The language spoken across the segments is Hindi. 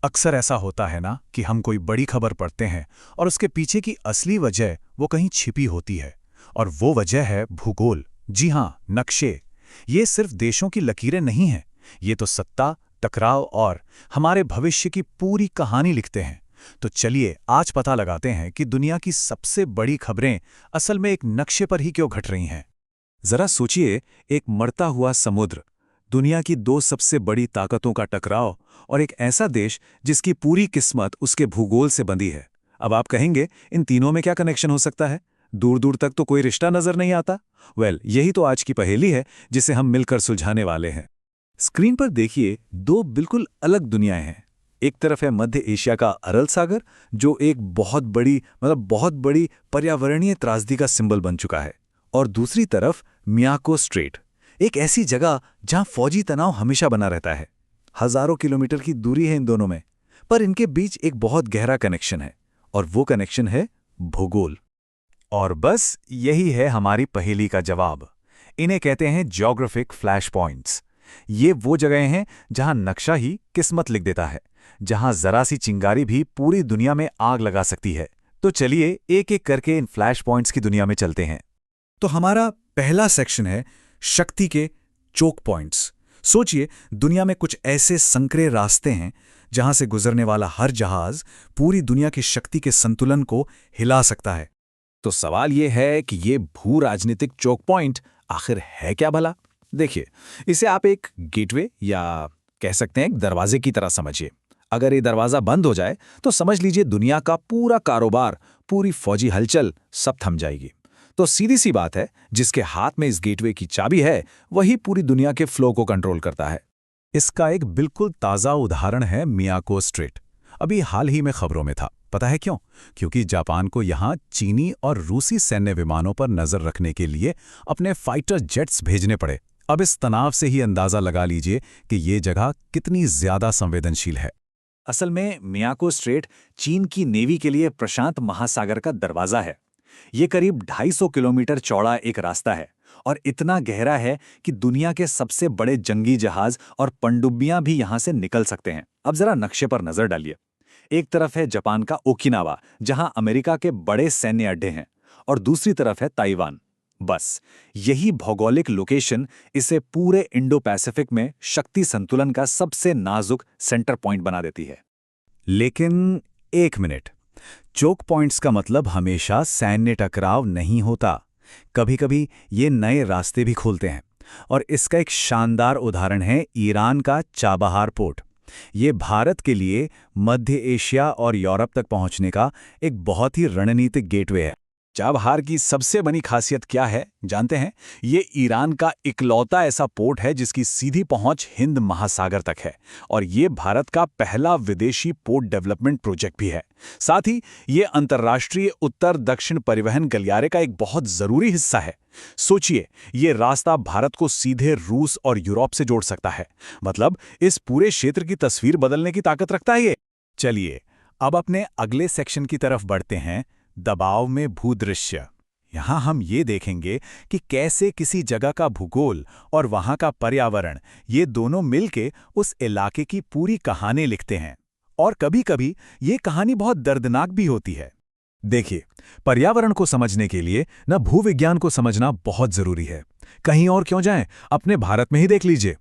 अक्सर ऐसा होता है ना कि हम कोई बड़ी खबर पढ़ते हैं और उसके पीछे की असली वजह वो कहीं छिपी होती है। और वो वजह है भूगोल। जी हाँ, नक्शे। ये सिर्फ देशों की लकीरें नहीं हैं। ये तो सत्ता, टकराव और हमारे भविष्य की पूरी कहानी लिखते हैं। तो चलिए आज पता लगाते हैं कि दुनिया की सबसे बड़ी खबरें असल में एक नक्शे पर ही क्यों घट रही हैं। जरा सोचिए, एक मरता हुआ समुद्र, दुनिया की दो सबसे बड़ी ताकतों का टकराव और एक ऐसा देश जिसकी पूरी किस्मत उसके भूगोल से बंधी है। अब आप कहेंगे, इन तीनों में क्या कनेक्शन हो सकता है? दूर दूर तक तो कोई रिश्ता नजर नहीं आता। यही तो आज की पहेली है जिसे हम मिलकर सुलझाने वाले हैं। स्क्रीन पर देखिए, दो बिल्कुल अलग दुनियाएं हैं। एक तरफ है मध्य एशिया का अरल सागर, जो एक बहुत बड़ी पर्यावरणीय त्रासदी का सिंबल बन चुका है। और दूसरी तरफ मियाको स्ट्रेट, एक ऐसी जगह जहां फौजी तनाव हमेशा बना रहता है। हजारों किलोमीटर की दूरी है इन दोनों में, पर इनके बीच एक बहुत गहरा कनेक्शन है, और वो कनेक्शन है भूगोल। और बस यही है हमारी पहेली का जवाब। इन्हें कहते हैं ज्योग्राफिक फ्लैश पॉइंट्स। ये वो जगह हैं जहां नक्शा ही किस्मत लिख देता है, जहां जरा सी चिंगारी भी पूरी दुनिया में आग लगा सकती है। तो चलिए एक एक करके इन फ्लैश पॉइंट्स की दुनिया में चलते हैं। तो हमारा पहला सेक्शन है शक्ति के चोक पॉइंट्स। सोचिए, दुनिया में कुछ ऐसे संकरे रास्ते हैं जहां से गुजरने वाला हर जहाज पूरी दुनिया की शक्ति के संतुलन को हिला सकता है। तो सवाल यह है कि ये भू राजनीतिक चोक पॉइंट आखिर है क्या भला? देखिए, इसे आप एक गेटवे या कह सकते हैं एक दरवाजे की तरह समझिए। अगर ये दरवाजा बंद हो जाए तो समझ लीजिए दुनिया का पूरा कारोबार, पूरी फौजी हलचल सब थम जाएगी। तो सीधी सी बात है, जिसके हाथ में इस गेटवे की चाबी है वही पूरी दुनिया के फ्लो को कंट्रोल करता है। इसका एक बिल्कुल ताज़ा उदाहरण है मियाको स्ट्रेट। अभी हाल ही में खबरों में था। पता है क्यों? क्योंकि जापान को यहाँ चीनी और रूसी सैन्य विमानों पर नजर रखने के लिए अपने फाइटर जेट्स भेजने पड़े। अब इस तनाव से ही अंदाजा लगा लीजिए कि ये जगह कितनी ज्यादा संवेदनशील है। असल में मियाको स्ट्रेट चीन की नेवी के लिए प्रशांत महासागर का दरवाजा है। ये करीब 250 किलोमीटर चौड़ा एक रास्ता है और इतना गहरा है कि दुनिया के सबसे बड़े जंगी जहाज और पनडुब्बियां भी यहां से निकल सकते हैं। अब जरा नक्शे पर नजर डालिए। एक तरफ है जापान का ओकिनावा, जहां अमेरिका के बड़े सैन्य अड्डे हैं, और दूसरी तरफ है ताइवान। बस यही भौगोलिक लोकेशन इसे पूरे इंडो पैसिफिक में शक्ति संतुलन का सबसे नाजुक सेंटर पॉइंट बना देती है। लेकिन एक मिनट, चोक पॉइंट्स का मतलब हमेशा सैन्य टकराव नहीं होता। कभी-कभी ये नए रास्ते भी खोलते हैं, और इसका एक शानदार उदाहरण है ईरान का चाबहार पोर्ट। ये भारत के लिए मध्य एशिया और यूरोप तक पहुंचने का एक बहुत ही रणनीतिक गेटवे है। चाबहार की सबसे बड़ी खासियत क्या है जानते हैं? ये ईरान का इकलौता ऐसा पोर्ट है जिसकी सीधी पहुंच हिंद महासागर तक है, और ये भारत का पहला विदेशी पोर्ट डेवलपमेंट प्रोजेक्ट भी है। साथ ही ये अंतर्राष्ट्रीय उत्तर दक्षिण परिवहन गलियारे का एक बहुत जरूरी हिस्सा है। सोचिए, ये रास्ता भारत को सीधे रूस और यूरोप से जोड़ सकता है। मतलब इस पूरे क्षेत्र की तस्वीर बदलने की ताकत रखता है ये। चलिए अब अपने अगले सेक्शन की तरफ बढ़ते हैं, दबाव में भूदृश्य। यहां हम ये देखेंगे कि कैसे किसी जगह का भूगोल और वहां का पर्यावरण, ये दोनों मिलके उस इलाके की पूरी कहानी लिखते हैं। और कभी-कभी ये कहानी बहुत दर्दनाक भी होती है। देखिए, पर्यावरण को समझने के लिए न भूविज्ञान को समझना बहुत जरूरी है। कहीं और क्यों जाएं, अपने भारत में ही देख लीजिए।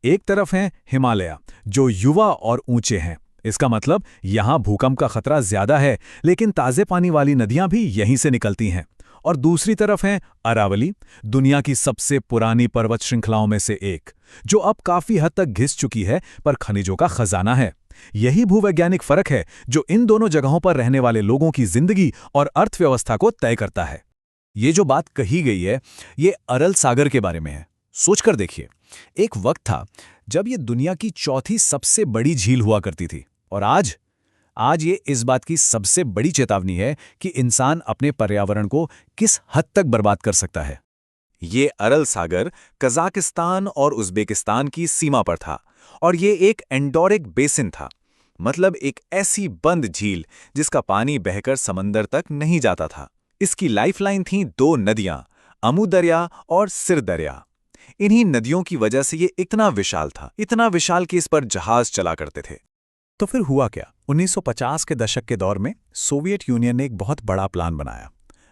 एक तरफ हैं हिमालय, जो युवा और ऊंचे हैं। इसका मतलब यहां भूकंप का खतरा ज्यादा है, लेकिन ताजे पानी वाली नदियां भी यहीं से निकलती हैं। और दूसरी तरफ है अरावली, दुनिया की सबसे पुरानी पर्वत श्रृंखलाओं में से एक, जो अब काफी हद तक घिस चुकी है, पर खनिजों का खजाना है। यही भूवैज्ञानिक फर्क है जो इन दोनों जगहों पर रहने वाले लोगों की जिंदगी और अर्थव्यवस्था को तय करता है। ये जो बात कही गई है, ये अरल सागर के बारे में है। सोचकर देखिए, एक वक्त था जब ये दुनिया की चौथी सबसे बड़ी झील हुआ करती थी, और आज ये इस बात की सबसे बड़ी चेतावनी है कि इंसान अपने पर्यावरण को किस हद तक बर्बाद कर सकता है। ये अरल सागर कजाकिस्तान और उज़्बेकिस्तान की सीमा पर था, और ये एक एंडोरिक बेसिन था। मतलब एक ऐसी बंद झील जिसका पानी बहकर समंदर तक नहीं जाता था। इसकी लाइफलाइन थी दो नदियां, अमू दरिया और सिर दरिया। इन्हीं नदियों की वजह से ये इतना विशाल था, इतना विशाल कि इस पर जहाज चला करते थे। तो फिर हुआ क्या? 1950 के दशक के दौर में सोवियत यूनियन ने एक बहुत बड़ा प्लान बनाया,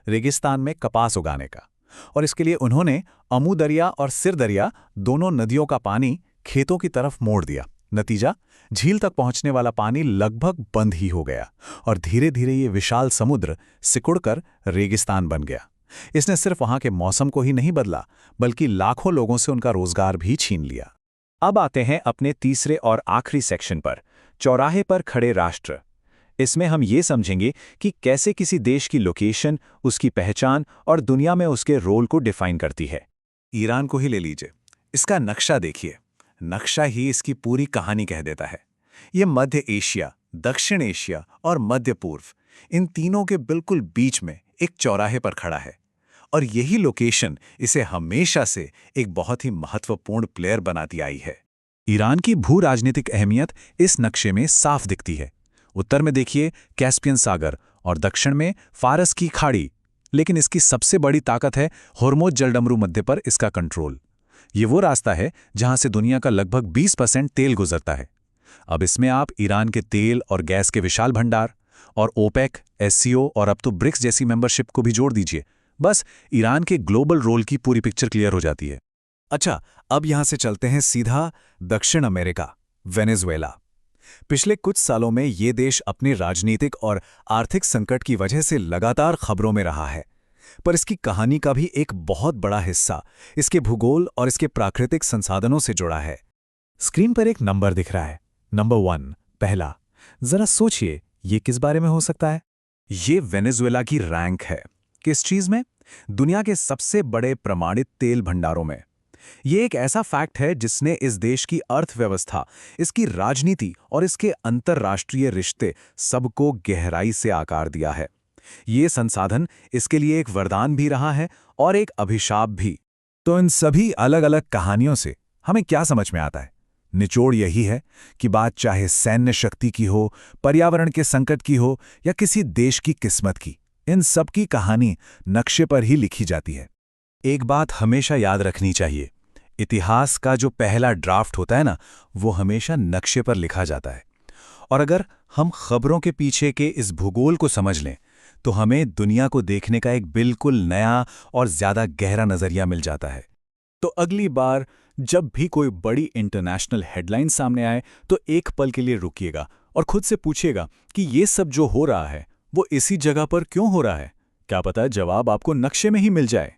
रेगिस्तान में कपास उगाने का। और इसके लिए उन्होंने अमू दरिया और सिर दरिया दोनों नदियों का पानी खेतों की तरफ मोड़ दिया। नतीजा, झील तक पहुंचने वाला पानी लगभग बंद ही हो गया और धीरे धीरे ये विशाल समुद्र सिकुड़कर रेगिस्तान बन गया। इसने सिर्फ वहां के मौसम को ही नहीं बदला, बल्कि लाखों लोगों से उनका रोजगार भी छीन लिया। अब आते हैं अपने तीसरे और आखिरी सेक्शन पर, चौराहे पर खड़े राष्ट्र। इसमें हम ये समझेंगे कि कैसे किसी देश की लोकेशन, उसकी पहचान और दुनिया में उसके रोल को डिफाइन करती है। ईरान को ही ले लीजिए, इसका नक्शा देखिए। नक्शा ही इसकी पूरी कहानी कह देता है। ये मध्य एशिया, दक्षिण एशिया और मध्य पूर्व, इन तीनों के बिल्कुल बीच में एक चौराहे पर खड़ा है। और यही लोकेशन इसे हमेशा से एक बहुत ही महत्वपूर्ण प्लेयर बनाती आई है। ईरान की भू राजनीतिक अहमियत इस नक्शे में साफ दिखती है। उत्तर में देखिए कैस्पियन सागर और दक्षिण में फारस की खाड़ी। लेकिन इसकी सबसे बड़ी ताकत है होर्मुज जलडमरू मध्य पर इसका कंट्रोल। ये वो रास्ता है जहां से दुनिया का लगभग 20% तेल गुजरता है। अब इसमें आप ईरान के तेल और गैस के विशाल भंडार और ओपेक, एससीओ और अब तो ब्रिक्स जैसी मेंबरशिप को भी जोड़ दीजिए। बस ईरान के ग्लोबल रोल की पूरी पिक्चर क्लियर हो जाती है। अच्छा, अब यहां से चलते हैं सीधा दक्षिण अमेरिका, वेनेजुएला। पिछले कुछ सालों में ये देश अपने राजनीतिक और आर्थिक संकट की वजह से लगातार खबरों में रहा है। पर इसकी कहानी का भी एक बहुत बड़ा हिस्सा इसके भूगोल और इसके प्राकृतिक संसाधनों से जुड़ा है। स्क्रीन पर एक नंबर दिख रहा है, नंबर 1, पहला। जरा सोचिए, ये किस बारे में हो सकता है? ये वेनेजुएला की रैंक है। किस चीज में? दुनिया के सबसे बड़े प्रमाणित तेल भंडारों में। ये एक ऐसा फैक्ट है जिसने इस देश की अर्थव्यवस्था, इसकी राजनीति और इसके अंतर्राष्ट्रीय रिश्ते सबको गहराई से आकार दिया है। ये संसाधन इसके लिए एक वरदान भी रहा है और एक अभिशाप भी। तो इन सभी अलग अलग कहानियों से हमें क्या समझ में आता है? निचोड़ यही है कि बात चाहे सैन्य शक्ति की हो, पर्यावरण के संकट की हो या किसी देश की किस्मत की, इन सब की कहानी नक्शे पर ही लिखी जाती है। एक बात हमेशा याद रखनी चाहिए, इतिहास का जो पहला ड्राफ्ट होता है ना, वो हमेशा नक्शे पर लिखा जाता है। और अगर हम खबरों के पीछे के इस भूगोल को समझ लें, तो हमें दुनिया को देखने का एक बिल्कुल नया और ज्यादा गहरा नजरिया मिल जाता है। तो अगली बार जब भी कोई बड़ी इंटरनेशनल हेडलाइन सामने आए, तो एक पल के लिए रुकिएगा और खुद से पूछिएगा कि ये सब जो हो रहा है वो इसी जगह पर क्यों हो रहा है। क्या पता जवाब आपको नक्शे में ही मिल जाए।